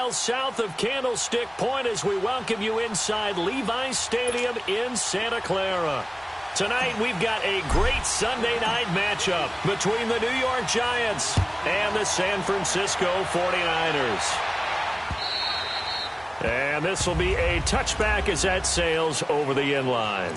miles south of Candlestick Point as we welcome you inside Levi's Stadium in Santa Clara. Tonight, we've got a great Sunday night matchup between the New York Giants and the San Francisco 49ers. And this will be a touchback as that sails over the end line.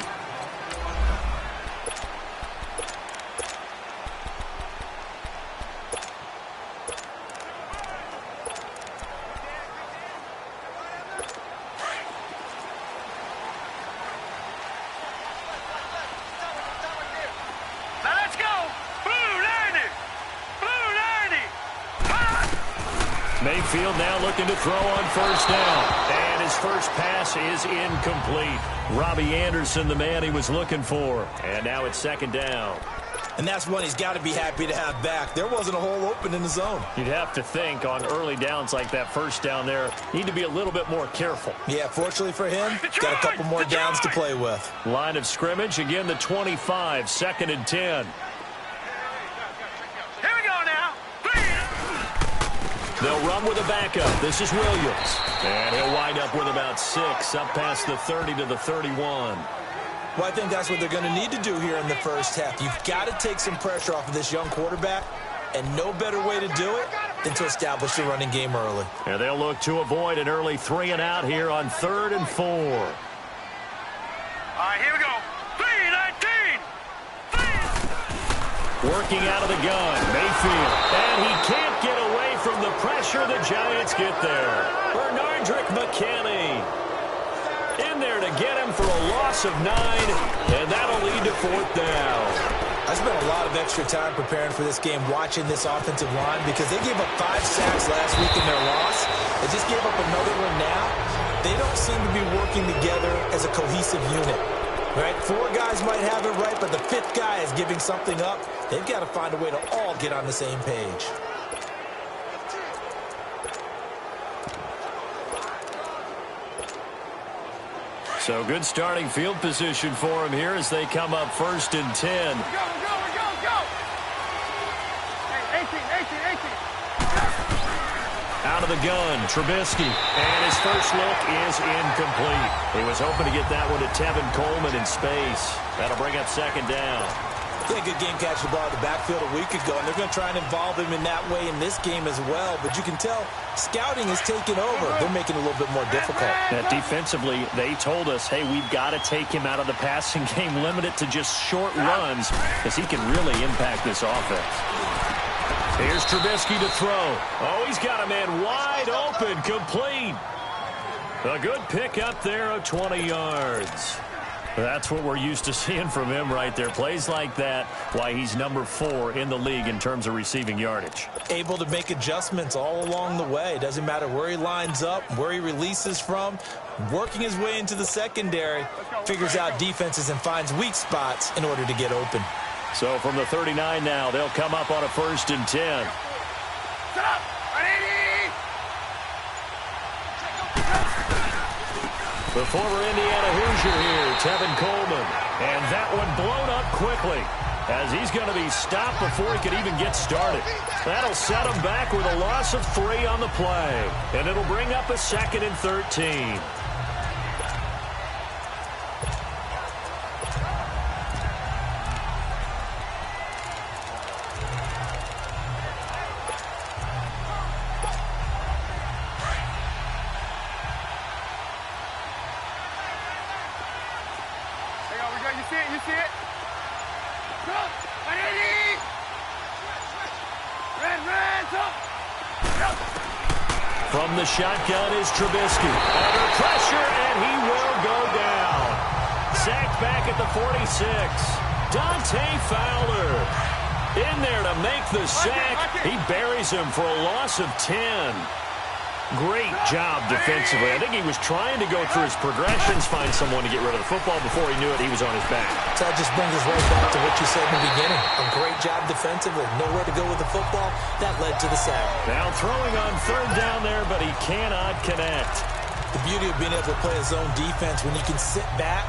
Mayfield now looking to throw on first down. And his first pass is incomplete. Robbie Anderson, the man he was looking for. And now it's second down. And that's one he's got to be happy to have back. There wasn't a hole open in the zone. You'd have to think on early downs like that first down there, need to be a little bit more careful. Yeah, fortunately for him, got a couple more downs to play with. Line of scrimmage, again the 25, second and 10. They'll run with a backup. This is Williams. And he'll wind up with about 6, up past the 30 to the 31. Well, I think that's what they're going to need to do here in the first half. You've got to take some pressure off of this young quarterback, and no better way to do it than to establish the running game early. And they'll look to avoid an early 3 and out here on 3rd and 4. All right, here we go. 3-19. Working out of the gun, Mayfield. And he can't get away from the pressure the Giants get there. Bernardrick McKinney in there to get him for a loss of 9, and that'll lead to 4th down. I spent a lot of extra time preparing for this game watching this offensive line because they gave up 5 sacks last week in their loss. They just gave up another one now. They don't seem to be working together as a cohesive unit. Right? 4 guys might have it right, but the 5th guy is giving something up. They've got to find a way to all get on the same page. So good starting field position for him here as they come up 1st and 10. Go! Hey, 18. Out of the gun, Trubisky. And his first look is incomplete. He was hoping to get that one to Tevin Coleman in space. That'll bring up 2nd down. He had a good game catching the ball in the backfield a week ago, and they're going to try and involve him in that way in this game as well. But you can tell scouting is taking over. They're making it a little bit more difficult. That defensively, they told us, hey, we've got to take him out of the passing game, limit it to just short runs, because he can really impact this offense. Here's Trubisky to throw. Oh, he's got a man wide open, complete. A good pick up there of 20 yards. That's what we're used to seeing from him right there. Plays like that, why he's number 4 in the league in terms of receiving yardage. Able to make adjustments all along the way. Doesn't matter where he lines up, where he releases from. Working his way into the secondary, figures out defenses and finds weak spots in order to get open. So from the 39 now, they'll come up on a 1st and 10. Set up. The former Indiana Hoosier here, Tevin Coleman. And that one blown up quickly as he's going to be stopped before he could even get started. That'll set him back with a loss of 3 on the play. And it'll bring up a 2nd and 13. You see it? Go! From the shotgun is Trubisky. Under pressure, and he will go down. Sacked back at the 46. Dante Fowler in there to make the sack. He buries him for a loss of 10. Great job defensively. I think he was trying to go through his progressions, find someone to get rid of the football. Before he knew it, he was on his back. So that just brings us right back to what you said in the beginning. A great job defensively. Nowhere to go with the football. That led to the sack. Now throwing on 3rd down there, but he cannot connect. The beauty of being able to play his own defense when you can sit back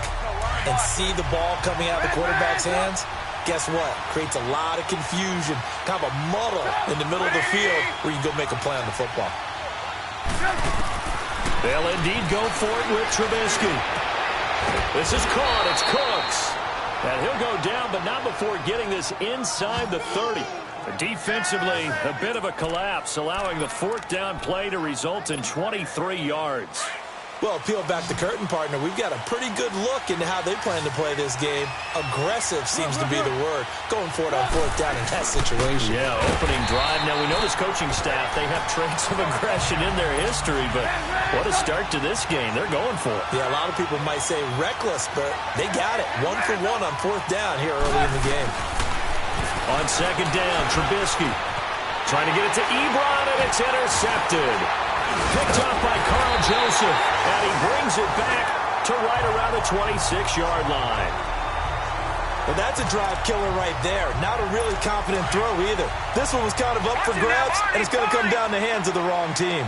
and see the ball coming out of the quarterback's hands, guess what? Creates a lot of confusion, kind of a muddle in the middle of the field where you go make a play on the football. They'll indeed go for it with Trubisky. This is caught. It's Cooks. And he'll go down, but not before getting this inside the 30. Defensively, a bit of a collapse, allowing the fourth down play to result in 23 yards. Well, peel back the curtain, partner. We've got a pretty good look into how they plan to play this game. Aggressive seems to be the word. Going for it on fourth down in that situation. Yeah, opening drive. Now, we know this coaching staff, they have traits of aggression in their history, but what a start to this game. They're going for it. Yeah, a lot of people might say reckless, but they got it. 1 for 1 on fourth down here early in the game. On second down, Trubisky trying to get it to Ebron, and it's intercepted. Picked off by Carl Joseph, and he brings it back to right around the 26-yard line. Well, that's a drive killer right there. Not a really confident throw either. This one was kind of up for grabs, and it's going to come down the hands of the wrong team.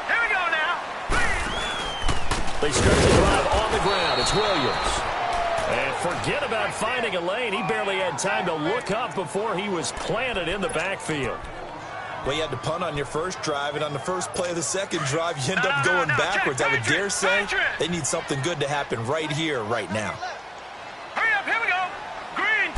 Here we go now. They start the drive on the ground. It's Williams. And forget about finding a lane. He barely had time to look up before he was planted in the backfield. Well, you had to punt on your first drive, and on the first play of the second drive, you end up going backwards. I would dare say they need something good to happen right here, right now. Hurry up, here we go. Green,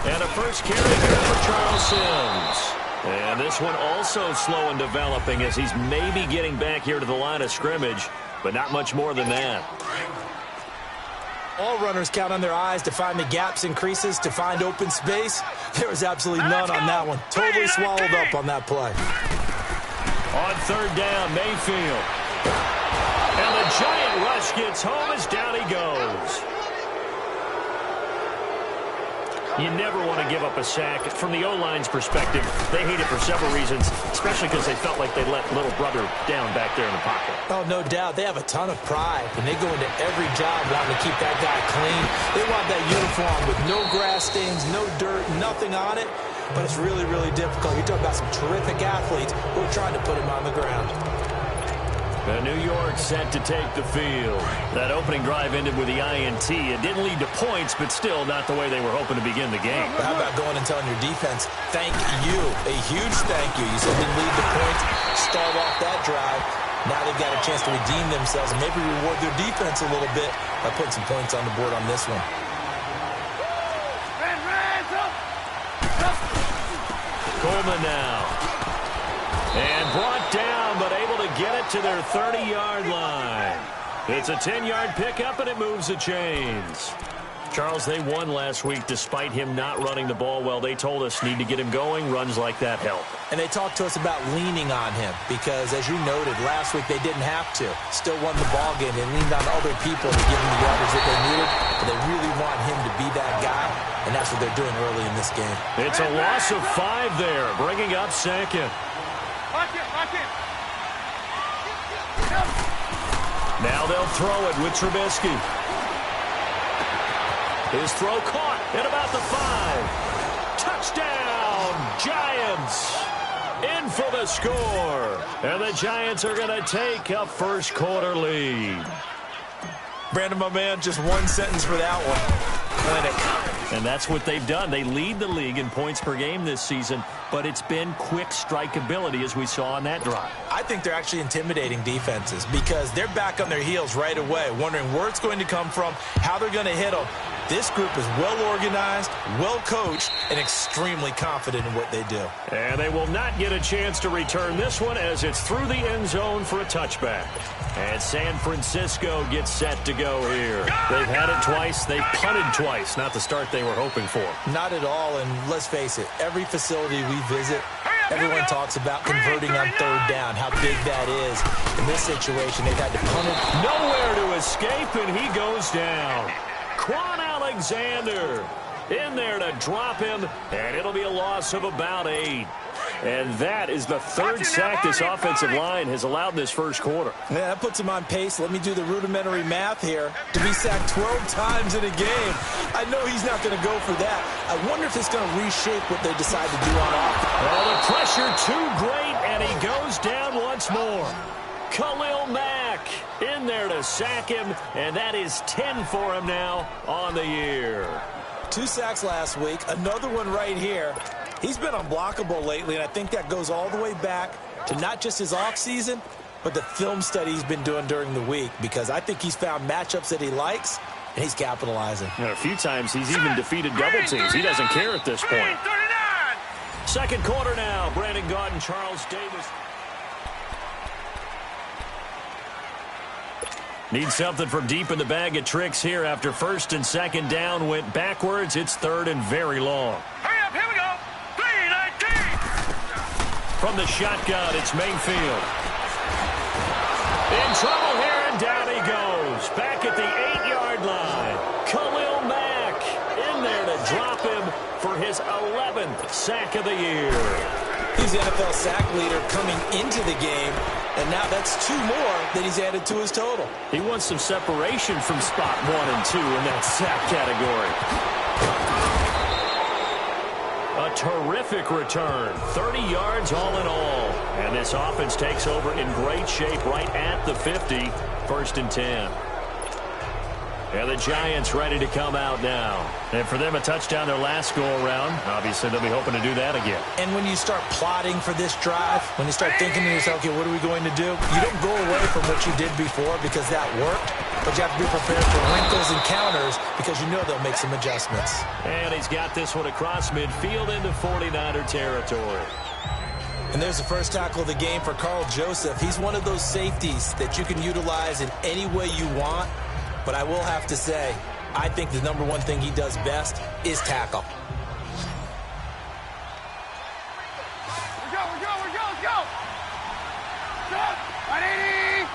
30. And a first carry here for Charles Sims. And this one also slow in developing as he's maybe getting back here to the line of scrimmage, but not much more than that. All runners count on their eyes to find the gaps and creases, to find open space. There was absolutely none on that one. Totally swallowed up on that play. On third down, Mayfield. And the giant rush gets home as down he goes. You never want to give up a sack. From the O-line's perspective, they hate it for several reasons, especially because they felt like they let little brother down back there in the pocket. Oh, no doubt. They have a ton of pride, and they go into every job wanting to keep that guy clean. They want that uniform with no grass stains, no dirt, nothing on it. But it's really, really difficult. You're talking about some terrific athletes who are trying to put him on the ground. New York set to take the field. That opening drive ended with the INT. It didn't lead to points, but still not the way they were hoping to begin the game. But how about going and telling your defense, thank you, a huge thank you. You said didn't lead to points, start off that drive. Now they've got a chance to redeem themselves and maybe reward their defense a little bit by putting some points on the board on this one. Coleman now. And brought down, but able to get it to their 30-yard line. It's a 10-yard pickup, and it moves the chains. Charles, they won last week despite him not running the ball well. They told us need to get him going. Runs like that help. And they talked to us about leaning on him because, as you noted, last week they didn't have to. Still won the ball game. They leaned on other people to give them the yardage that they needed. But they really want him to be that guy, and that's what they're doing early in this game. It's a loss of 5 there, bringing up second. Watch it, watch it. Now they'll throw it with Trubisky. His throw caught at about the 5. Touchdown, Giants. In for the score. And the Giants are going to take a first quarter lead. Brandon, my man, just one sentence for that one. Clinic. And that's what they've done. They lead the league in points per game this season, but it's been quick strikeability as we saw on that drive. I think they're actually intimidating defenses because they're back on their heels right away, wondering where it's going to come from, how they're going to hit them. This group is well organized, well coached, and extremely confident in what they do. And they will not get a chance to return this one as it's through the end zone for a touchback. And San Francisco gets set to go here. They've had it twice. They've punted twice. Not the start they were hoping for. Not at all, and let's face it, every facility we visit, everyone talks about converting on third down, how big that is. In this situation, they've had to punt it. Nowhere to escape, and he goes down. Quan Alexander in there to drop him, and it'll be a loss of about 8. And that is the third sack this offensive line has allowed in this first quarter. Yeah, that puts him on pace. Let me do the rudimentary math here. To be sacked 12 times in a game, I know he's not going to go for that. I wonder if it's going to reshape what they decide to do on offense. Well, the pressure too great, and he goes down once more. Khalil Mack in there to sack him, and that is 10 for him now on the year. 2 sacks last week, another one right here. He's been unblockable lately, and I think that goes all the way back to not just his offseason, but the film study he's been doing during the week, because I think he's found matchups that he likes, and he's capitalizing. And a few times he's even defeated double teams. He doesn't care at this point. Second quarter now. Brandon Gaudin, Charles Davis. Need something from deep in the bag of tricks here after first and second down went backwards. It's third and very long. Hurry up, here we go. 3-19. From the shotgun, it's Mayfield. In trouble here, and down he goes. Back at the 8-yard line. Khalil Mack in there to drop him for his 11th sack of the year. He's the NFL sack leader coming into the game, and now that's 2 more that he's added to his total. He wants some separation from spot 1 and 2 in that sack category. A terrific return. 30 yards all in all. And this offense takes over in great shape right at the 50. First and 10. And the Giants ready to come out now. And for them, a touchdown their last go-around. Obviously, they'll be hoping to do that again. And when you start plotting for this drive, when you start thinking to yourself, okay, what are we going to do? You don't go away from what you did before because that worked, but you have to be prepared for wrinkles and counters because you know they'll make some adjustments. And he's got this one across midfield into 49er territory. And there's the first tackle of the game for Carl Joseph. He's one of those safeties that you can utilize in any way you want. But I will have to say, I think the number one thing he does best is tackle. Let's go. Stop. 180.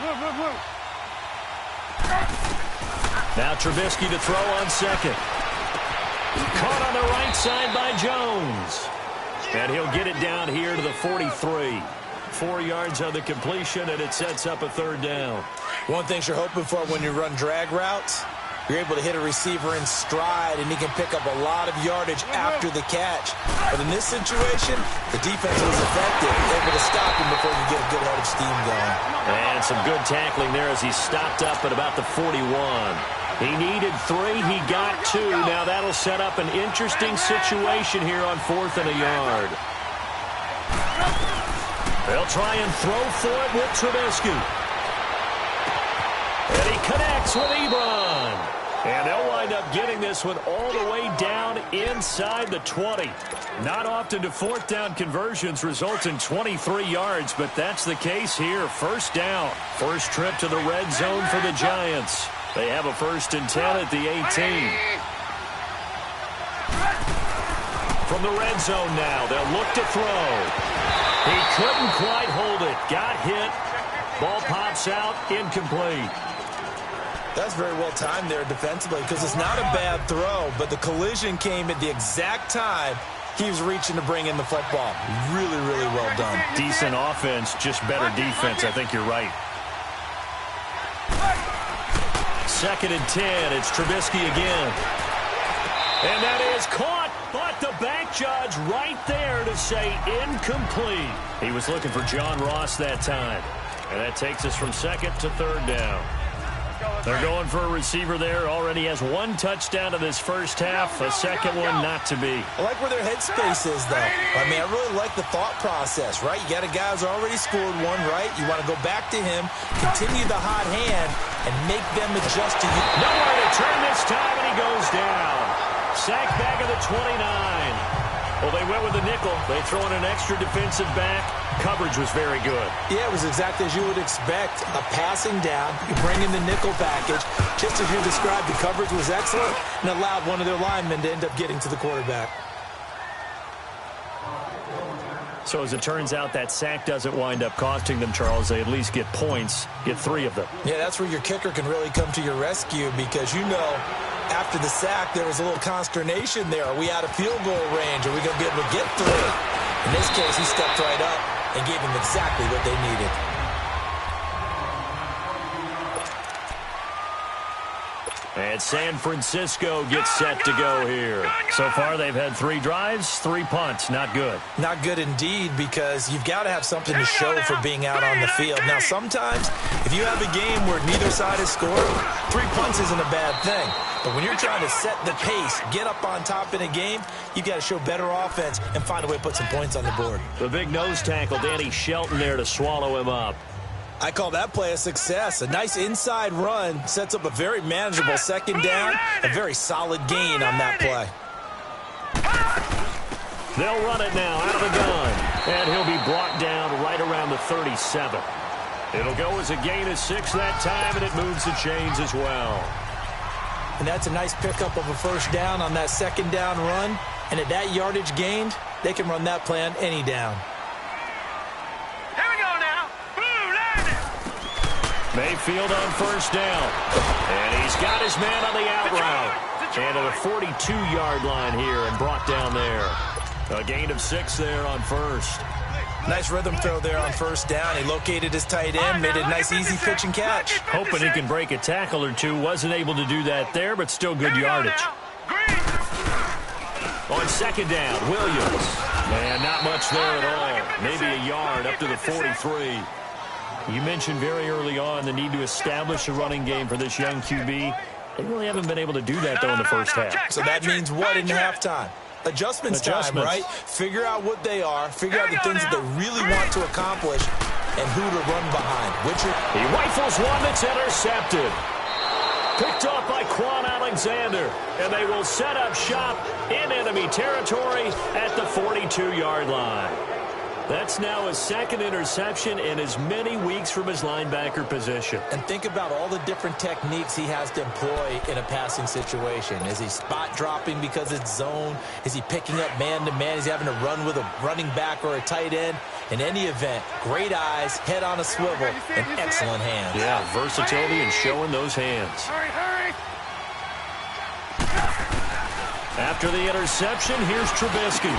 Move. Now Trubisky to throw on second. Caught on the right side by Jones. And he'll get it down here to the 43. 4 yards on the completion, and it sets up a third down. One thing you're hoping for when you run drag routes, you're able to hit a receiver in stride, and he can pick up a lot of yardage after the catch. But in this situation, the defense was effective, able to stop him before he get a good head of steam going. And some good tackling there as he stopped up at about the 41. He needed 3. He got 2. Now that'll set up an interesting situation here on 4th and a yard. They'll try and throw for it with Trubisky. And he connects with Ebron. And they'll wind up getting this one all the way down inside the 20. Not often do 4th down conversions result in 23 yards, but that's the case here. First down. First trip to the red zone for the Giants. They have a 1st and 10 at the 18. From the red zone now, they'll look to throw. He couldn't quite hold it. Got hit. Ball pops out. Incomplete. That's very well timed there defensively because it's not a bad throw, but the collision came at the exact time he was reaching to bring in the football. Really, really well done. Decent offense, just better defense. I think you're right. 2nd and 10. It's Trubisky again. And that is caught, but the back judge right there to say incomplete. He was looking for John Ross that time. And that takes us from 2nd to 3rd down. They're going for a receiver there. Already has 1 touchdown in this first half. A second one not to be. I like where their headspace is, though. I mean, I really like the thought process, right? You got a guy who's already scored 1, right? You want to go back to him, continue the hot hand, and make them adjust to you. Nowhere to turn this time, and he goes down. Sack back of the 29. Well, they went with the nickel. They throw in an extra defensive back. Coverage was very good. Yeah, it was exactly as you would expect. A passing down. You bring in the nickel package. Just as you described, the coverage was excellent and allowed one of their linemen to end up getting to the quarterback. So as it turns out, that sack doesn't wind up costing them, Charles. They at least get points, get 3 of them. Yeah, that's where your kicker can really come to your rescue because you know after the sack there was a little consternation there. Are we out of field goal range? Are we going to be able to get 3? In this case, he stepped right up and gave them exactly what they needed. And San Francisco gets set to go here. So far, they've had 3 drives, 3 punts. Not good. Not good indeed, because you've got to have something to show for being out on the field. Now, sometimes, if you have a game where neither side has scored, 3 punts isn't a bad thing. But when you're trying to set the pace, get up on top in a game, you've got to show better offense and find a way to put some points on the board. The big nose tackle, Danny Shelton there to swallow him up. I call that play a success. A nice inside run sets up a very manageable second down, a very solid gain on that play. They'll run it now out of the gun, and he'll be brought down right around the 37. It'll go as a gain of 6 that time, and it moves the chains as well. And that's a nice pickup of a first down on that second down run. And at that yardage gained, they can run that play on any down. Here we go now. Boom, landed. Mayfield on first down. And he's got his man on the out route. And to the 42-yard line here and brought down there. A gain of 6 there on first. Nice rhythm throw there on first down. He located his tight end, made a nice easy pitch and catch. Hoping he can break a tackle or two. Wasn't able to do that there, but still good yardage. On second down, Williams. And not much there at all. Maybe a yard up to the 43. You mentioned very early on the need to establish a running game for this young QB. They really haven't been able to do that, though, in the first half. So that means what in halftime? Adjustments time, right? Figure out what they are, figure out the things that they really want to accomplish, and who to run behind. He rifles one that's intercepted. Picked off by Quan Alexander, and they will set up shop in enemy territory at the 42-yard line. That's now his second interception in as many weeks from his linebacker position. And think about all the different techniques he has to employ in a passing situation. Is he spot dropping because it's zone? Is he picking up man-to-man? Is he having to run with a running back or a tight end? In any event, great eyes, head on a swivel, and excellent hands. Yeah, versatility and showing those hands. Hurry. After the interception, here's Trubisky.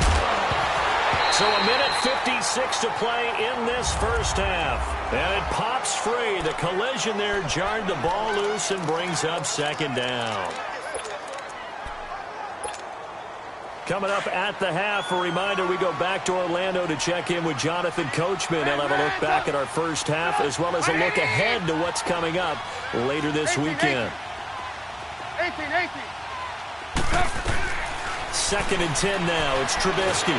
So a minute 56 to play in this first half. And it pops free. The collision there jarred the ball loose and brings up second down. Coming up at the half, a reminder, we go back to Orlando to check in with Jonathan Coachman. He'll have a look back at our first half as well as a look ahead to what's coming up later this weekend. 18. Second and 10 now. It's Trubisky.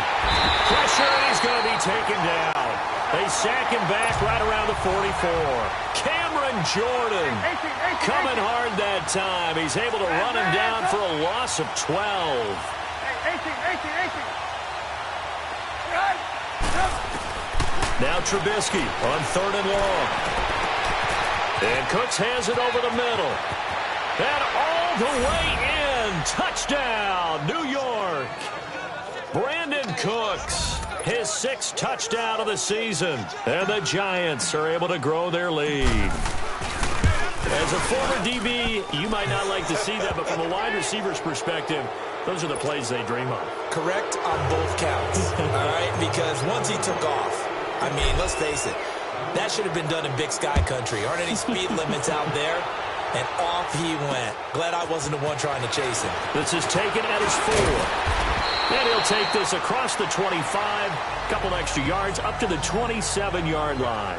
Pressure, and he's going to be taken down. They sack him back right around the 44. Cameron Jordan coming hard that time. He's able to run him down for a loss of 12. 18. Now Trubisky on third and long. And Cooks has it over the middle. And all the way in. Touchdown, New York. Brandon Cooks, his 6th touchdown of the season. And the Giants are able to grow their lead. As a former DB, you might not like to see that, but from a wide receiver's perspective, those are the plays they dream of. Correct on both counts, all right? Because once he took off, I mean, let's face it, that should have been done in Big Sky Country. Aren't any speed limits out there? And off he went. Glad I wasn't the one trying to chase him. This is taken at his 4. And he'll take this across the 25. A couple extra yards up to the 27-yard line.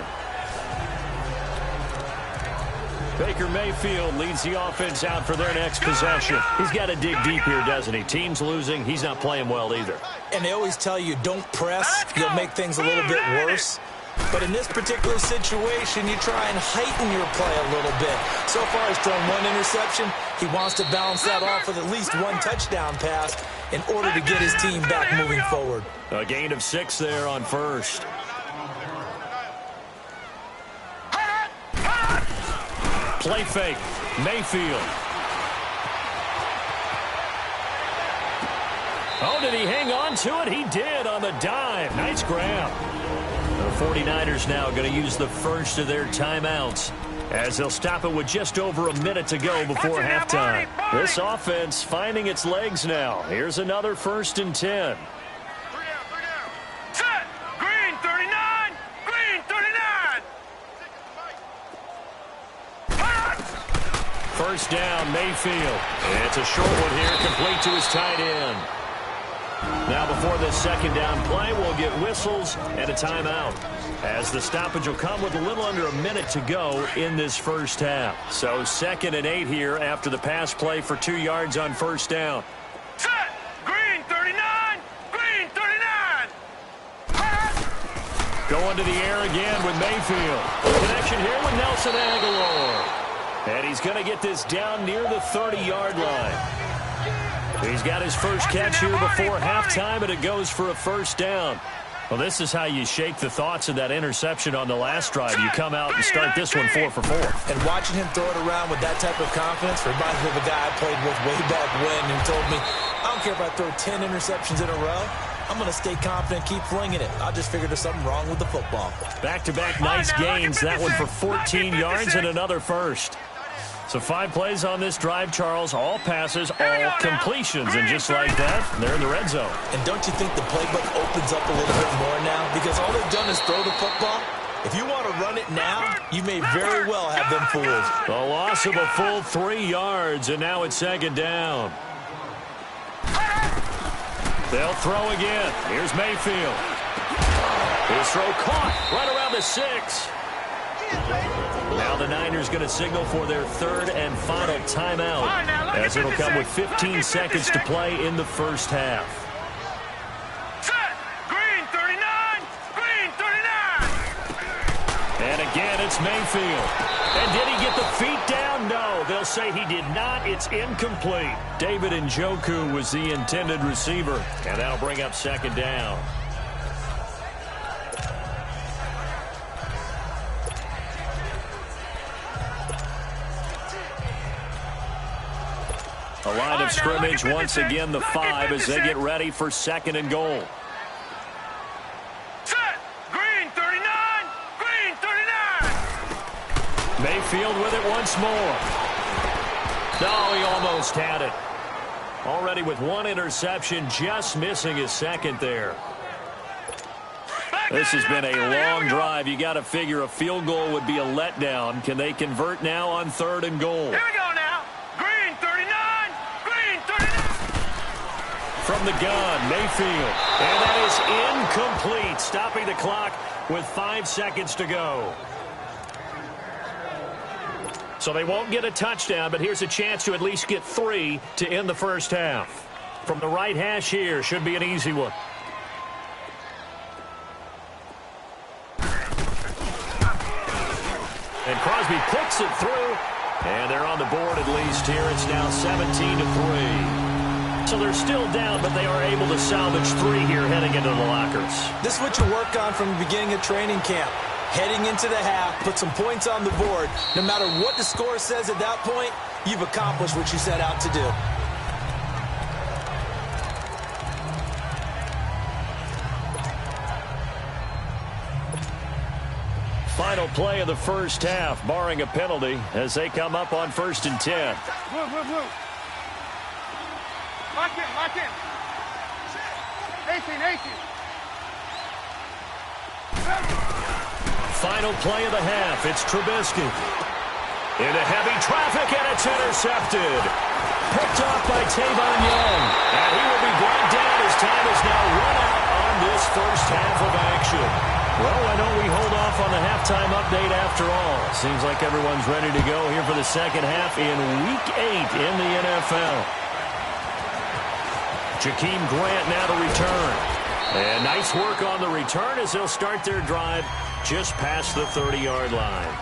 Baker Mayfield leads the offense out for their next possession. He's got to dig deep here, doesn't he? Team's losing. He's not playing well either. And they always tell you, don't press. You'll make things a little bit worse. But in this particular situation, you try and heighten your play a little bit. So far, he's thrown 1 interception. He wants to balance that off with at least 1 touchdown pass in order to get his team back moving forward. A gain of 6 there on first. Play fake. Mayfield. Oh, did he hang on to it? He did on the dive. Nice grab. The 49ers now going to use the first of their timeouts as they'll stop it with just over a minute to go before halftime. This offense finding its legs now. Here's another 1st and 10. Set. Green 39. First down, Mayfield. It's a short one here, complete to his tight end. Now before this second down play, we'll get whistles and a timeout, as the stoppage will come with a little under a minute to go in this first half. So 2nd and 8 here after the pass play for 2 yards on first down. Set. Green 39. Green 39. Going to the air again with Mayfield. Connection here with Nelson Aguilar. And he's going to get this down near the 30-yard line. He's got his first catch here before halftime, and it goes for a first down. Well, this is how you shake the thoughts of that interception on the last drive. You come out and start this one 4 for 4. And watching him throw it around with that type of confidence reminds me of a guy I played with way back when who told me, I don't care if I throw 10 interceptions in a row. I'm going to stay confident, keep flinging it. I just figured there's something wrong with the football. Back-to-back nice gains. That one for 14 yards and another first. So 5 plays on this drive, Charles. All passes, all completions. And just like that, they're in the red zone. And don't you think the playbook opens up a little bit more now? Because all they've done is throw the football. If you want to run it now, you may very well have them fooled. The loss of a full 3 yards, and now it's second down. They'll throw again. Here's Mayfield. His throw caught right around the 6. Now the Niners going to signal for their 3rd and final timeout, as it'll come with 15 seconds to play in the first half. Set. Green 39. Green 39. And again, it's Mayfield. And did he get the feet down? No, they'll say he did not. It's incomplete. David Njoku was the intended receiver, and that'll bring up second down. A line of scrimmage once again, the 5, as they get ready for 2nd and goal. Set. Green 39. Green 39. Mayfield with it once more. No, he almost had it. Already with 1 interception, just missing his 2nd there. This has been a long drive. You got to figure a field goal would be a letdown. Can they convert now on 3rd and goal? Here we go now. Green 39. Green 39. From the gun, Mayfield. And that is incomplete, stopping the clock with 5 seconds to go. So they won't get a touchdown, but here's a chance to at least get 3 to end the first half. From the right hash here, should be an easy one. And Crosby puts it through, and they're on the board at least here. It's now 17-3. So they're still down, but they are able to salvage 3 here heading into the lockers. This is what you work on from the beginning of training camp. Heading into the half, put some points on the board. No matter what the score says at that point, you've accomplished what you set out to do. Final play of the first half, barring a penalty, as they come up on 1st and 10. Move. Lock in. 18. Final play of the half. It's Trubisky. Into heavy traffic, and it's intercepted. Picked off by Tavon Young. And he will be brought down as time is now run out on this first half of action. Well, why don't we hold off on the halftime update after all? Seems like everyone's ready to go here for the second half in Week 8 in the NFL. Jakeem Grant now to return. And nice work on the return as they'll start their drive just past the 30-yard line.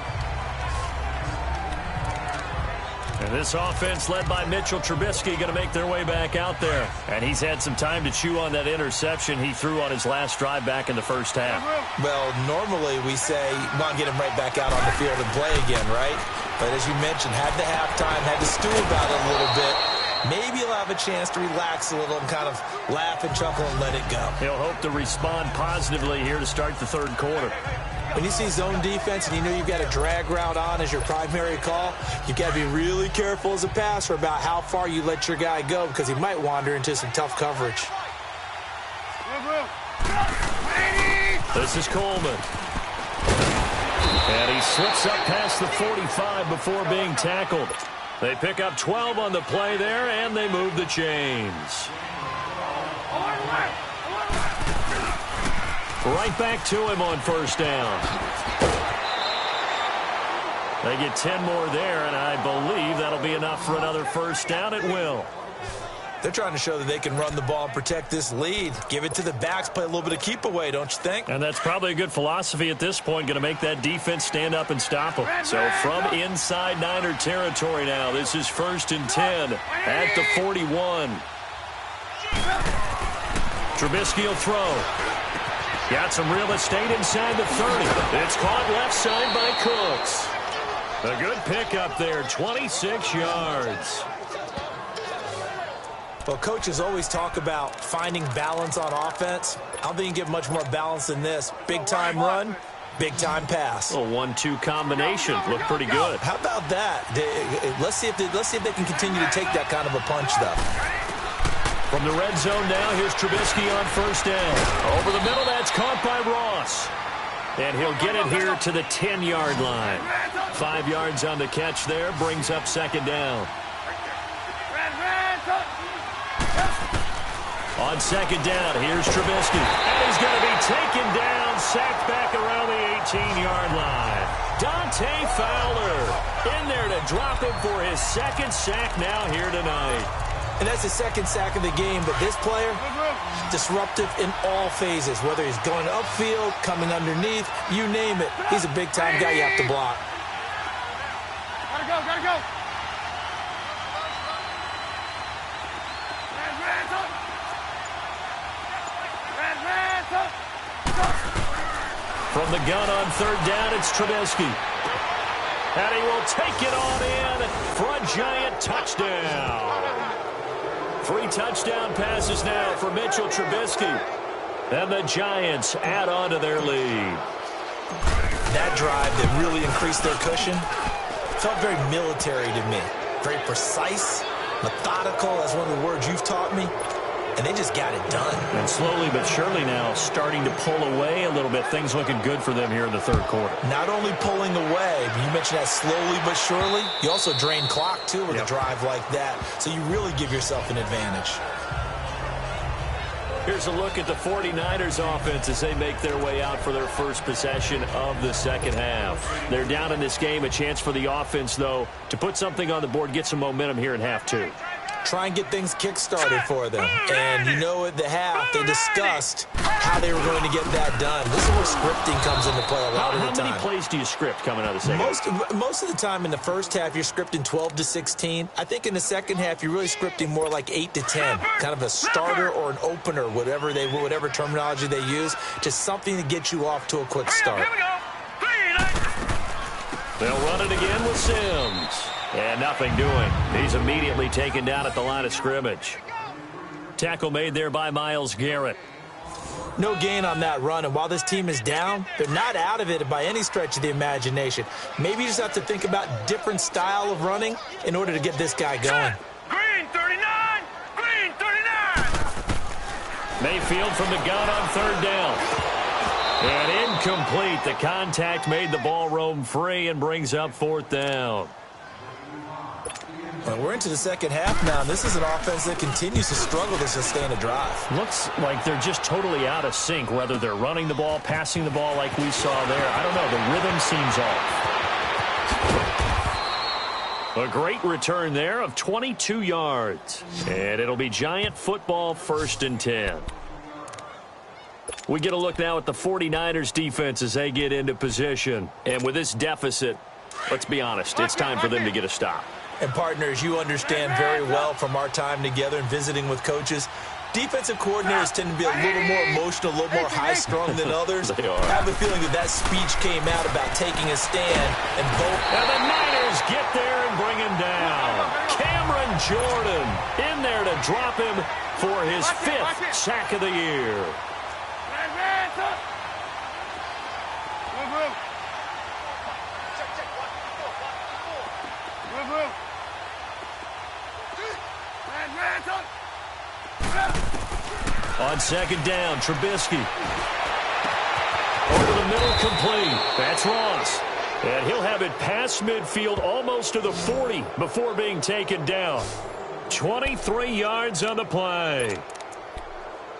And this offense led by Mitchell Trubisky going to make their way back out there. And he's had some time to chew on that interception he threw on his last drive back in the first half. Well, normally we say, want to get him right back out on the field and play again, right? But as you mentioned, had the halftime, had to stew about it a little bit. Maybe he'll have a chance to relax a little and kind of laugh and chuckle and let it go. He'll hope to respond positively here to start the third quarter. When you see zone defense and you know you've got a drag route on as your primary call, you've got to be really careful as a passer about how far you let your guy go because he might wander into some tough coverage. This is Coleman. And he slips up past the 45 before being tackled. They pick up 12 on the play there, and they move the chains. Right back to him on first down. They get 10 more there, and I believe that'll be enough for another first down. It will. They're trying to show that they can run the ball and protect this lead. Give it to the backs, play a little bit of keep away, don't you think? And that's probably a good philosophy at this point, going to make that defense stand up and stop them. So from inside Niner territory now, this is 1st and 10 at the 41. Trubisky will throw. Got some real estate inside the 30. It's caught left side by Cooks. A good pickup there, 26 yards. Well, coaches always talk about finding balance on offense. I don't think you can get much more balance than this. Big-time run, big-time pass. A 1-2 combination. Looked pretty good. How about that? Let's see if they can continue to take that kind of a punch, though. From the red zone now, here's Trubisky on first down. Over the middle, that's caught by Ross. And he'll get it here to the 10-yard line. 5 yards on the catch there, brings up second down. On second down, here's Trubisky. And he's going to be taken down, sacked back around the 18-yard line. Dante Fowler in there to drop him for his second sack now here tonight. And that's the second sack of the game, but this player, disruptive in all phases, whether he's going upfield, coming underneath, you name it. He's a big-time guy you have to block. Gotta go, gotta go. From the gun on third down, it's Trubisky. And he will take it on in for a giant touchdown. 3 touchdown passes now for Mitchell Trubisky. And the Giants add on to their lead. That drive that really increased their cushion felt very military to me. Very precise, methodical. That's one of the words you've taught me. And they just got it done. And slowly but surely now starting to pull away a little bit. Things looking good for them here in the third quarter. Not only pulling away, but you mentioned that slowly but surely. You also drain clock, too, with a drive like that. So you really give yourself an advantage. Here's a look at the 49ers offense as they make their way out for their first possession of the second half. They're down in this game. A chance for the offense, though, to put something on the board, get some momentum here in half 2. Try and get things kick-started for them. And you know at the half, they discussed how they were going to get that done. This is where scripting comes into play a lot of the time. How many plays do you script coming out of the second half? Most of the time in the first half, you're scripting 12 to 16. I think in the second half, you're really scripting more like 8 to 10. Kind of a starter or an opener, whatever terminology they use. Just something to get you off to a quick start. Here we go. 3, They'll run it again with Sims. And nothing doing. He's immediately taken down at the line of scrimmage. Tackle made there by Myles Garrett. No gain on that run, and while this team is down, they're not out of it by any stretch of the imagination. Maybe you just have to think about different style of running in order to get this guy going. Green 39. Green 39. Mayfield from the gun on third down. And incomplete. The contact made the ball roam free and brings up fourth down. Well, we're into the second half now. This is an offense that continues to struggle to sustain a drive. Looks like they're just totally out of sync, whether they're running the ball, passing the ball like we saw there. I don't know. The rhythm seems off. A great return there of 22 yards. And it'll be Giant football, 1st and 10. We get a look now at the 49ers defense as they get into position. And with this deficit, let's be honest, it's time for them to get a stop. And partners, you understand very well from our time together and visiting with coaches, defensive coordinators tend to be a little more emotional, a little more high-strung than others. They are. I have a feeling that speech came out about taking a stand and both. And the Niners get there and bring him down. Cameron Jordan in there to drop him for his 5th sack of the year. On second down, Trubisky. Over the middle, complete. That's Ross. And he'll have it past midfield almost to the 40 before being taken down. 23 yards on the play.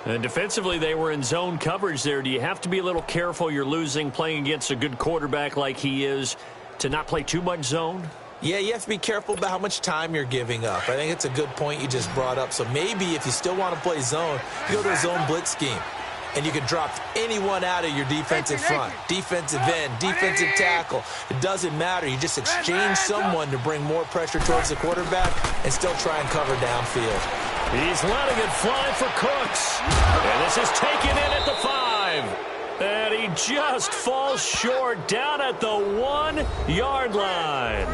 And defensively, they were in zone coverage there. Do you have to be a little careful? You're losing playing against a good quarterback like he is to not play too much zone? Yeah, you have to be careful about how much time you're giving up. I think it's a good point you just brought up. So maybe if you still want to play zone, you go to a zone blitz scheme. And you can drop anyone out of your defensive front, defensive end, defensive tackle. It doesn't matter. You just exchange someone to bring more pressure towards the quarterback and still try and cover downfield. He's letting it fly for Cooks. And this is taken in at the 5. And he just falls short down at the 1-yard line.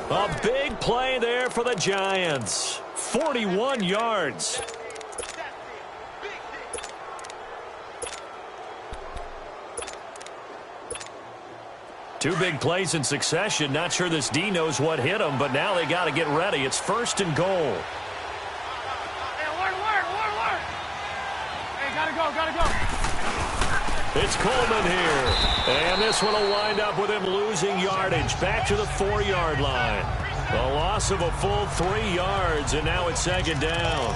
A big play there for the Giants. 41 yards. Two big plays in succession. Not sure this D knows what hit him, but now they got to get ready. It's 1st and goal. Hey, gotta go. It's Coleman here. And this one will wind up with him losing yardage. Back to the 4-yard line. A loss of a full 3 yards, and now it's 2nd down.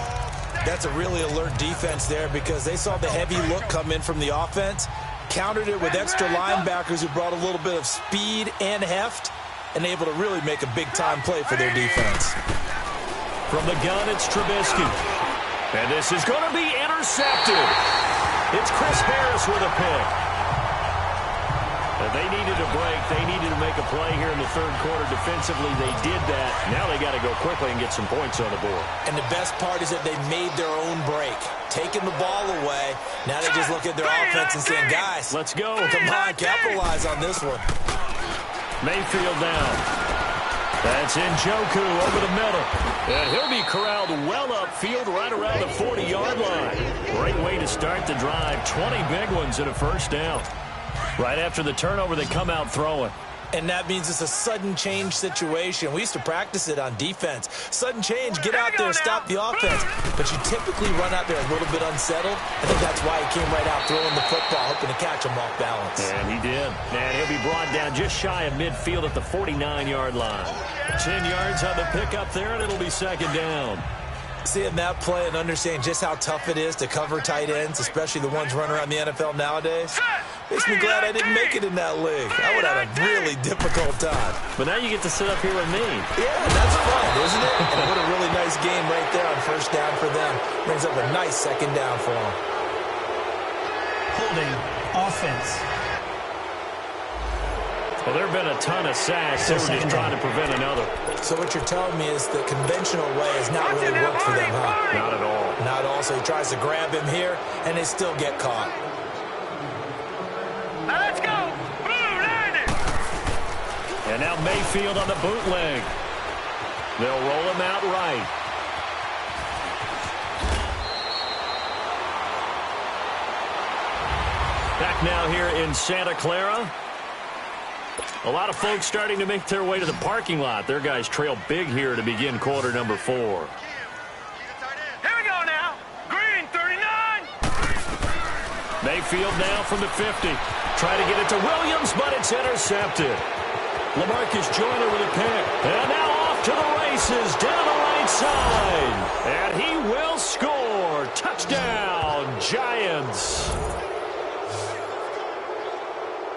That's a really alert defense there because they saw the heavy look come in from the offense, countered it with extra linebackers who brought a little bit of speed and heft, and able to really make a big-time play for their defense. From the gun, it's Trubisky. And this is going to be intercepted. It's Chris Harris with a pick. They needed a break. They needed to make a play here in the 3rd quarter. Defensively, they did that. Now they got to go quickly and get some points on the board. And the best part is that they made their own break, taking the ball away. Now they just look at their offense and saying, guys, let's go. Come on, capitalize on this one. Mayfield down. That's Njoku over the middle. And he'll be corralled well upfield right around the 40-yard line. Great way to start the drive. 20 big ones and a 1st down. Right after the turnover, they come out throwing. And that means it's a sudden change situation. We used to practice it on defense. Sudden change, get out there, stop the offense. But you typically run out there a little bit unsettled. I think that's why he came right out throwing the football, hoping to catch him off balance. And he did. And he'll be brought down just shy of midfield at the 49-yard line. 10 yards on the pickup there, and it'll be 2nd down. Seeing that play and understanding just how tough it is to cover tight ends, especially the ones running around the NFL nowadays, makes me glad I didn't make it in that league. I would have had a really difficult time. But now you get to sit up here with me. Yeah, that's fun, isn't it? And what a really nice game right there on 1st down for them. Brings up a nice 2nd down for them. Holding offense. Well, there have been a ton of sacks. They were just trying to prevent another. So what you're telling me is the conventional way has not really worked for them, huh? Not at all. Not at all. So he tries to grab him here, and they still get caught. Let's go. Blue landed. And now Mayfield on the bootleg. They'll roll him out right. Back now here in Santa Clara. A lot of folks starting to make their way to the parking lot. Their guys trail big here to begin quarter number 4. Here we go now. Green 39. Mayfield now from the 50. Try to get it to Williams, but it's intercepted. LaMarcus Joyner with a pick. And now off to the races down the right side. And he will score. Touchdown, Giants.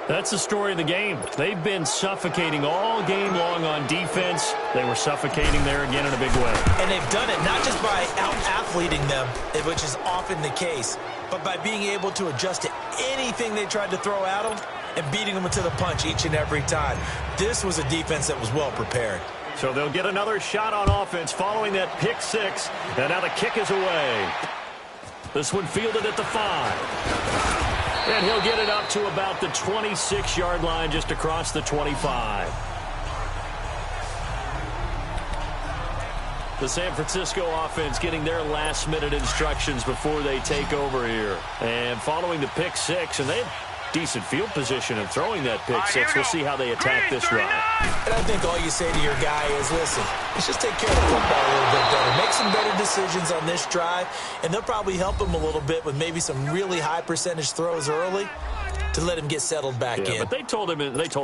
That's the story of the game. They've been suffocating all game long on defense. They were suffocating there again in a big way. And they've done it not just by out-athleting them, which is often the case, but by being able to adjust to anything they tried to throw at them and beating them to the punch each and every time. This was a defense that was well prepared. So they'll get another shot on offense following that pick 6. And now the kick is away. This one fielded at the 5. And he'll get it up to about the 26-yard line, just across the 25. The San Francisco offense getting their last-minute instructions before they take over here. And following the pick 6, and decent field position and throwing that pick six. We'll see how they attack this drive. And I think all you say to your guy is, listen, let's just take care of the football a little bit better. Make some better decisions on this drive, and they'll probably help him a little bit with maybe some really high percentage throws early to let him get settled back in. But they told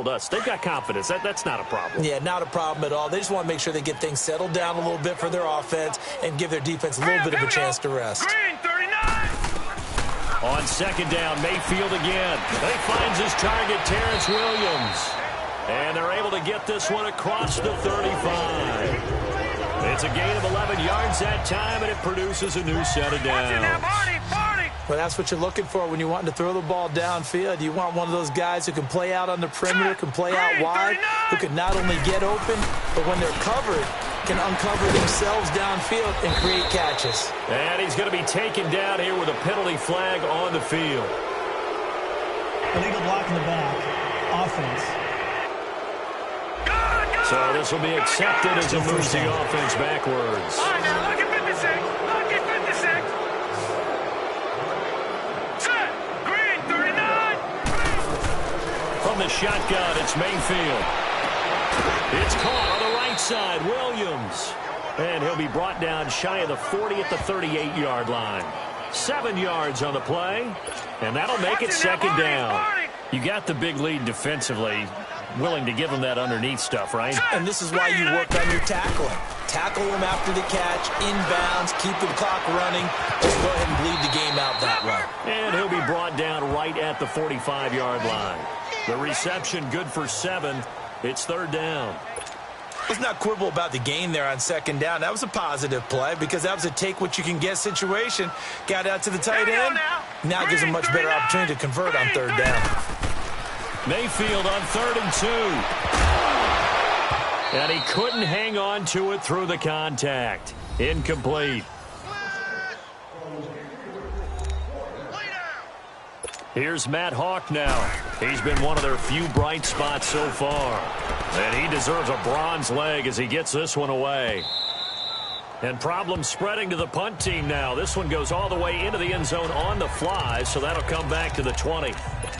us they've got confidence. That's not a problem. Yeah, not a problem at all. They just want to make sure they get things settled down a little bit for their offense and give their defense a little bit of a chance to rest. Green, 39. On second down, Mayfield again. He finds his target, Terrence Williams. And they're able to get this one across the 35. It's a gain of 11 yards that time, and it produces a new set of downs. Well, that's what you're looking for when you want to throw the ball downfield. You want one of those guys who can play out on the perimeter, can play out wide, who can not only get open, but when they're covered, can uncover themselves downfield and create catches. And he's going to be taken down here with a penalty flag on the field. Illegal block in the back. Offense. So this will be accepted as it moves the offense backwards. All right, now look at 56. Look at 56. Set. Green, 39. From the shotgun, it's Mayfield. It's caught on the right side, Williams. And he'll be brought down shy of the 40 at the 38-yard line. 7 yards on the play, and that'll make it second down. You got the big lead defensively. Willing to give him that underneath stuff, right? And this is why you work on your tackling. Tackle him after the catch, inbounds, keep the clock running. Just go ahead and bleed the game out that way. And he'll be brought down right at the 45-yard line. The reception good for 7. It's third down. Let's not quibble about the gain there on second down. That was a positive play because that was a take-what-you-can-get situation. Got out to the tight end. Now gives him much better opportunity to convert on third down. Mayfield on 3rd and 2. And he couldn't hang on to it through the contact. Incomplete. Here's Matt Hawk now. He's been one of their few bright spots so far. And he deserves a bronze leg as he gets this one away. And problems spreading to the punt team now. This one goes all the way into the end zone on the fly, so that'll come back to the 20.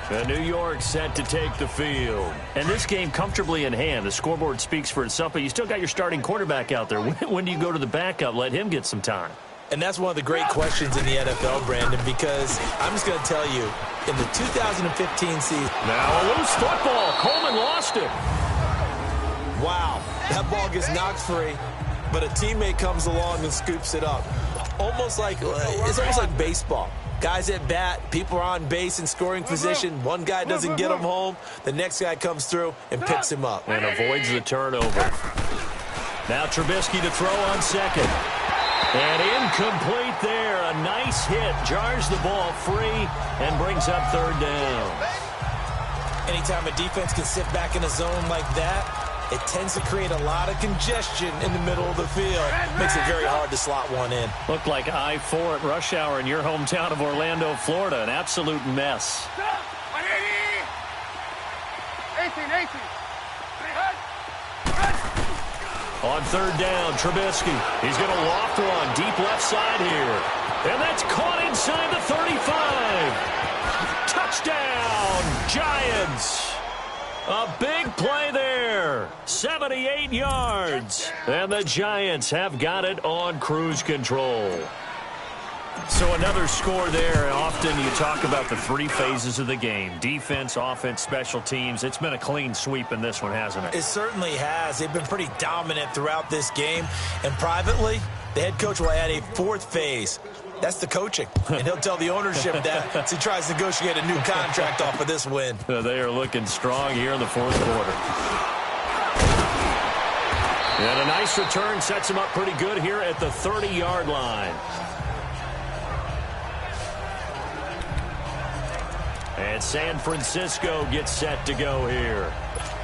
And New York set to take the field. And this game comfortably in hand. The scoreboard speaks for itself, but you still got your starting quarterback out there. When do you go to the backup? Let him get some time. And that's one of the great questions in the NFL, Brandon, because I'm just going to tell you, in the 2015 season... Now a loose football. Coleman lost it. Wow, that ball gets knocked free, but a teammate comes along and scoops it up. It's almost like baseball. Guys at bat, people are on base in scoring position. One guy doesn't get him home. The next guy comes through and picks him up. And avoids the turnover. Now Trubisky to throw on second. And incomplete there. A nice hit. Jars the ball free and brings up third down. Anytime a defense can sit back in a zone like that, it tends to create a lot of congestion in the middle of the field. Makes it very hard to slot one in. Looked like I-4 at rush hour in your hometown of Orlando, Florida. An absolute mess. 18. On third down, Trubisky. He's going to loft one deep left side here. And that's caught inside the 35. Touchdown, Giants. A big play there. 78 yards. And the Giants have got it on cruise control. So another score there. Often you talk about the three phases of the game. Defense, offense, special teams. It's been a clean sweep in this one, hasn't it? It certainly has. They've been pretty dominant throughout this game. And privately, the head coach will add a fourth phase. That's the coaching. And he'll tell the ownership that as he tries to negotiate a new contract off of this win. They are looking strong here in the fourth quarter. And a nice return sets him up pretty good here at the 30-yard line. And San Francisco gets set to go here.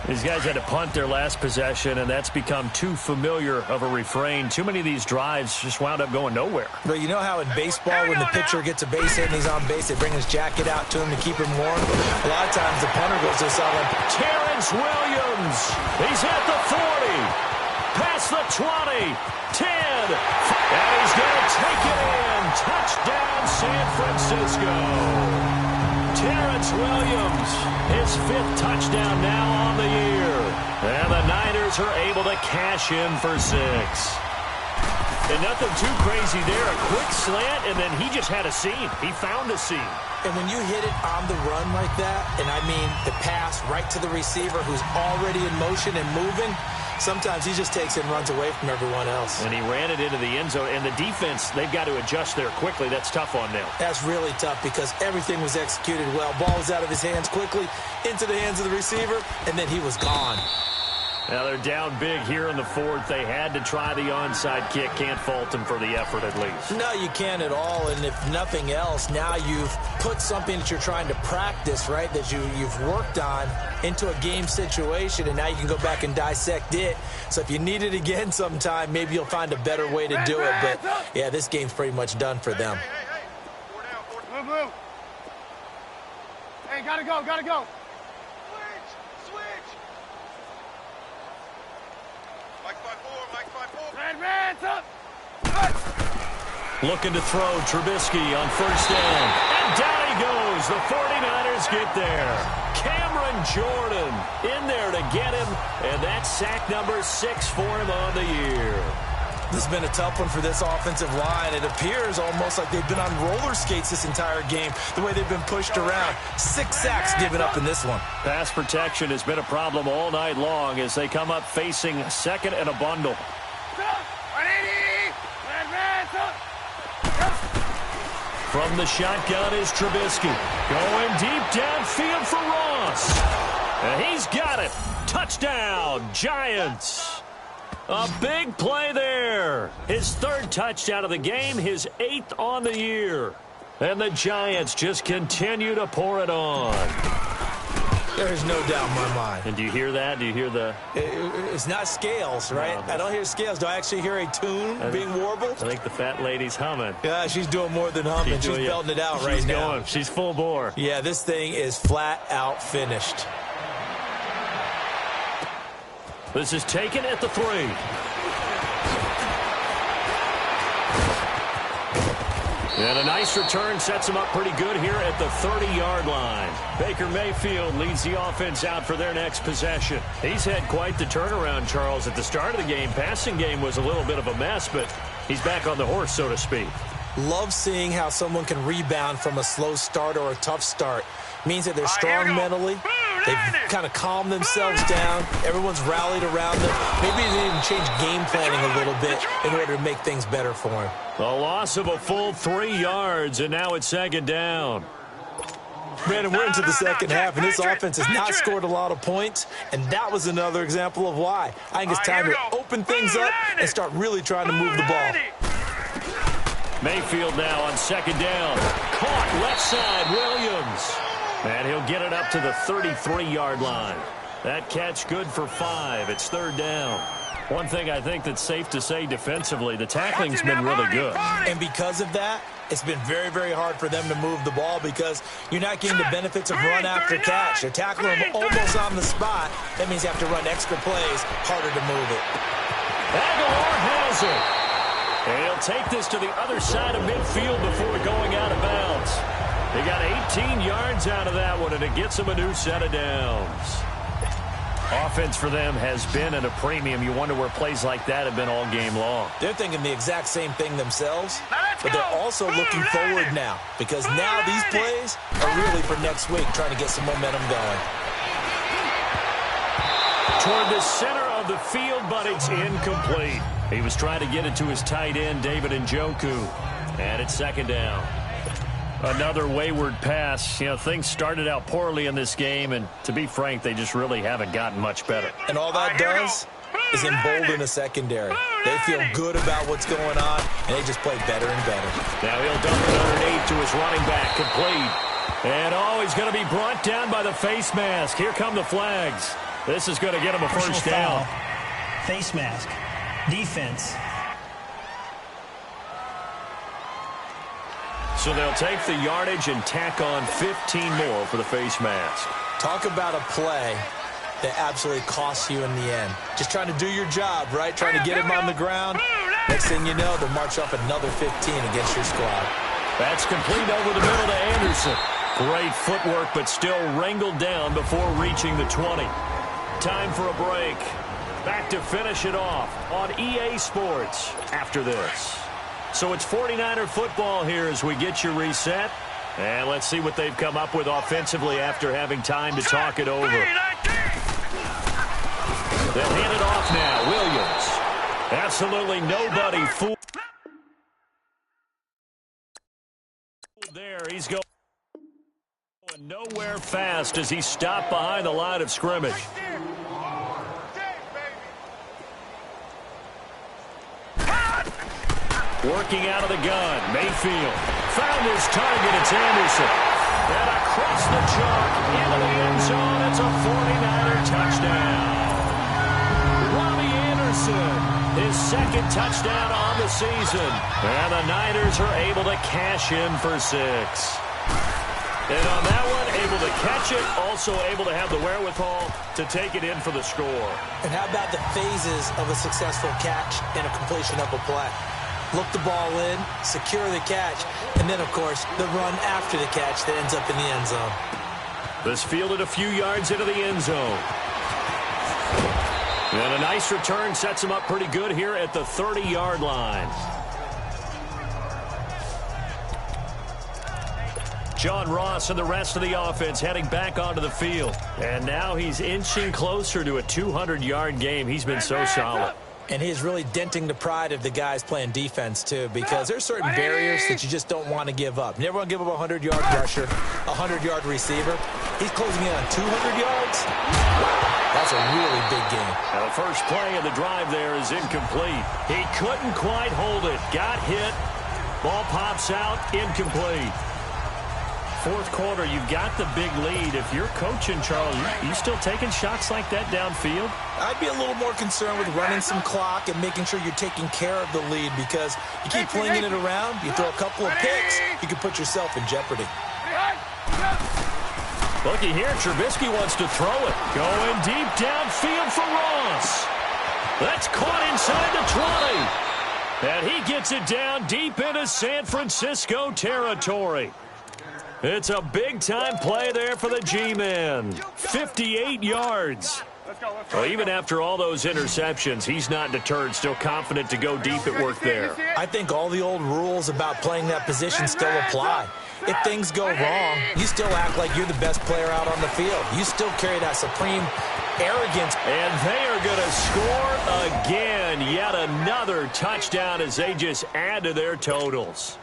These guys had to punt their last possession, and that's become too familiar of a refrain. Too many of these drives just wound up going nowhere. But you know how in baseball, when the pitcher gets a base hit and he's on base, they bring his jacket out to him to keep him warm? A lot of times the punter goes to someone. Terrence Williams. He's at the 40. Past the 20. 10. And he's going to take it in. Touchdown, San Francisco. Terrence Williams, his 5th touchdown now on the year. And the Niners are able to cash in for 6. And nothing too crazy there. A quick slant, and then he just had a seam. He found a seam. And when you hit it on the run like that, and I mean the pass right to the receiver who's already in motion and moving, sometimes he just takes it and runs away from everyone else. And he ran it into the end zone. And the defense, they've got to adjust there quickly. That's tough on them. That's really tough because everything was executed well. Ball was out of his hands quickly, into the hands of the receiver, and then he was gone. Now they're down big here in the 4th. They had to try the onside kick. Can't fault them for the effort at least. No, you can't at all. And if nothing else, now you've put something that you're trying to practice, right, that you've worked on into a game situation, and now you can go back and dissect it. So if you need it again sometime, maybe you'll find a better way to do it. But, yeah, this game's pretty much done for them. Hey. 4 down. Move. Hey, gotta go. Switch. Mike's by 4. Advance up. Looking to throw Trubisky on 1st down. And down he goes. The 49ers get there. Cameron Jordan in there to get him. And that's sack number 6 for him on the year. This has been a tough one for this offensive line. It appears almost like they've been on roller skates this entire game, the way they've been pushed around. 6 sacks given up in this one. Pass protection has been a problem all night long as they come up facing 2nd and a bundle. From the shotgun is Trubisky. Going deep downfield for Ross. And he's got it. Touchdown, Giants. A big play there. His 3rd touchdown of the game, his 8th on the year. And the Giants just continue to pour it on. There's no doubt in my mind. And do you hear that? Do you hear the... It's not scales, right? No, I don't hear scales. Do I actually hear a tune being warbled? I think the fat lady's humming. Yeah, she's doing more than humming. She's belting it out right now. She's full bore. Yeah, this thing is flat out finished. This is taken at the 3. And a nice return sets him up pretty good here at the 30-yard line. Baker Mayfield leads the offense out for their next possession. He's had quite the turnaround, Charles. At the start of the game, passing game was a little bit of a mess, but he's back on the horse, so to speak. Love seeing how someone can rebound from a slow start or a tough start. Means that they're strong mentally. They've kind of calmed themselves down. Everyone's rallied around them. Maybe they even change game planning a little bit in order to make things better for him. A loss of a full 3 yards, and now it's 2nd down. Brandon, we're into the second half, and this offense has not scored a lot of points, and that was another example of why. I think it's time to open things up and start really trying to move the ball. Mayfield now on 2nd down. Caught left side, Williams. And he'll get it up to the 33-yard line. That catch good for 5. It's 3rd down. One thing I think that's safe to say defensively, the tackling's been really good. And because of that, it's been very, very hard for them to move the ball because you're not getting the benefits of run after catch. You're tackling them almost on the spot. That means you have to run extra plays, harder to move it. Aguilar has it. And he'll take this to the other side of midfield before going out of bounds. They got 18 yards out of that one, and it gets them a new set of downs. Offense for them has been at a premium. You wonder where plays like that have been all game long. They're thinking the exact same thing themselves, but they're also looking forward now because now these plays are really for next week, trying to get some momentum going. Toward the center of the field, but it's incomplete. He was trying to get it to his tight end, David Njoku, and it's 2nd down. Another wayward pass. You know, things started out poorly in this game, and to be frank, they just really haven't gotten much better. And all that does is embolden the secondary. They feel good about what's going on, and they just play better and better. Now he'll dump it underneath to his running back, complete. And, he's going to be brought down by the face mask. Here come the flags. This is going to get him a first down. Face mask. Defense. So they'll take the yardage and tack on 15 more for the face mask. Talk about a play that absolutely costs you in the end. Just trying to do your job, right? Trying to get him on the ground. Next thing you know, they'll march up another 15 against your squad. That's complete over the middle to Anderson. Great footwork, but still wrangled down before reaching the 20. Time for a break. Back to finish it off on EA Sports after this. So it's 49er football here as we get you reset. And let's see what they've come up with offensively after having time to talk it over. They'll hand it off now. Williams. Absolutely nobody fooled there. He's going nowhere fast as he stopped behind the line of scrimmage. Working out of the gun, Mayfield found his target. It's Anderson. And across the chalk into the end zone. It's a 49er touchdown. Robbie Anderson, his second touchdown on the season. And the Niners are able to cash in for 6. And on that one, able to catch it, also able to have the wherewithal to take it in for the score. And how about the phases of a successful catch and a completion of a play? Look the ball in, secure the catch, and then, of course, the run after the catch that ends up in the end zone. This fielded a few yards into the end zone. And a nice return sets him up pretty good here at the 30-yard line. John Ross and the rest of the offense heading back onto the field. And now he's inching closer to a 200-yard game. He's been so solid. And he's really denting the pride of the guys playing defense, too, because there's certain barriers that you just don't want to give up. You never want to give up a 100-yard rusher, a 100-yard receiver. He's closing in on 200 yards. Wow, that's a really big game. Now the first play of the drive there is incomplete. He couldn't quite hold it. Got hit. Ball pops out. Incomplete. Fourth quarter, you've got the big lead. If you're coaching, Charles, you still taking shots like that downfield? I'd be a little more concerned with running some clock and making sure you're taking care of the lead, because you keep flinging it around, you throw a couple of picks, you can put yourself in jeopardy. Looky here, Trubisky wants to throw it. Going deep downfield for Ross. That's caught inside the 20. And he gets it down deep into San Francisco territory. It's a big-time play there for the G-Man. 58 yards. Well, even after all those interceptions, he's not deterred, still confident to go deep at work there. I think all the old rules about playing that position still apply. If things go wrong, you still act like you're the best player out on the field. You still carry that supreme arrogance. And they are going to score again. Yet another touchdown as they just add to their totals.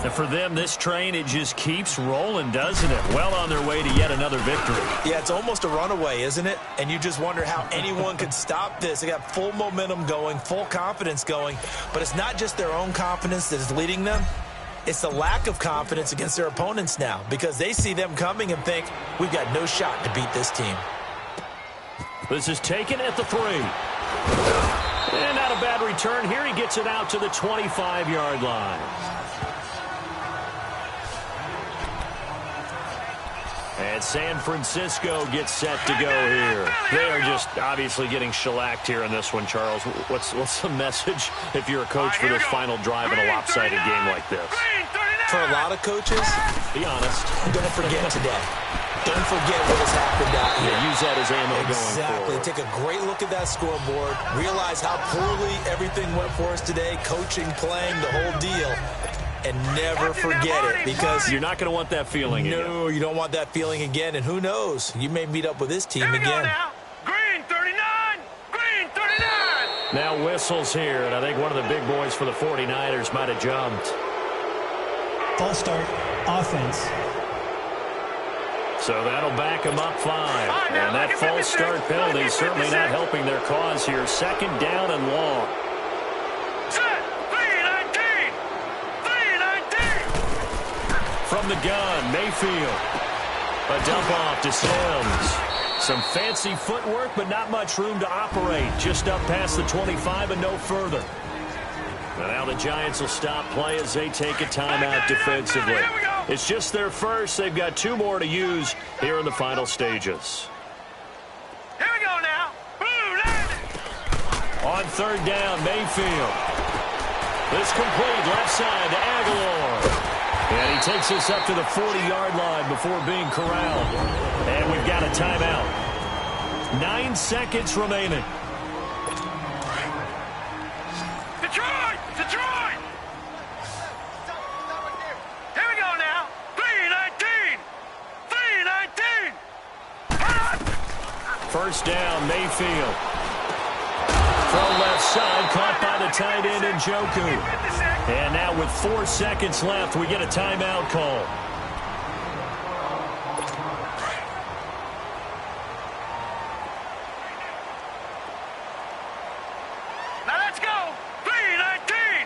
And for them, this train, it just keeps rolling, doesn't it? Well on their way to yet another victory. Yeah, it's almost a runaway, isn't it? And you just wonder how anyone could stop this. They got full momentum going, full confidence going. But it's not just their own confidence that is leading them. It's the lack of confidence against their opponents now, because they see them coming and think, we've got no shot to beat this team. This is taken at the 3. And not a bad return here. He gets it out to the 25-yard line. And San Francisco gets set to go here. They are just obviously getting shellacked here in this one, Charles. What's the message if you're a coach for this final drive in a lopsided game like this? For a lot of coaches, be honest, don't forget today. Don't forget what has happened out here. Yeah, use that as ammo going forward. Exactly. Take a great look at that scoreboard. Realize how poorly everything went for us today. Coaching, playing, the whole deal. And never forget it, because you're not going to want that feeling again. No, you don't want that feeling again. And who knows? You may meet up with this team again. Now. Green 39! Green 39! Now whistles here, and I think one of the big boys for the 49ers might have jumped. False start, offense. So that'll back them up 5. And that false start penalty is certainly not helping their cause here. Second down and long. From the gun, Mayfield. A dump off to Sims. Some fancy footwork, but not much room to operate. Just up past the 25 and no further. And now the Giants will stop play as they take a timeout defensively. It's just their first. They've got 2 more to use here in the final stages. Here we go now. On third down, Mayfield. This complete left side to Aguilar. And he takes us up to the 40-yard line before being corralled. And we've got a timeout. 9 seconds remaining. Detroit! Detroit! Here we go now. 3-19. 3-19. First down, Mayfield. From left side, caught by the tight end in Njoku. And now with 4 seconds left, we get a timeout call. Now let's go. 3-19.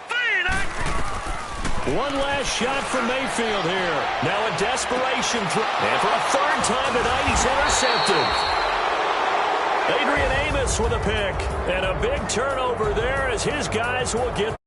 3-19. One last shot for Mayfield here. Now a desperation throw. And for a third time tonight, he's intercepted. Adrian Amos with a pick. And a big turnover there as his guys will get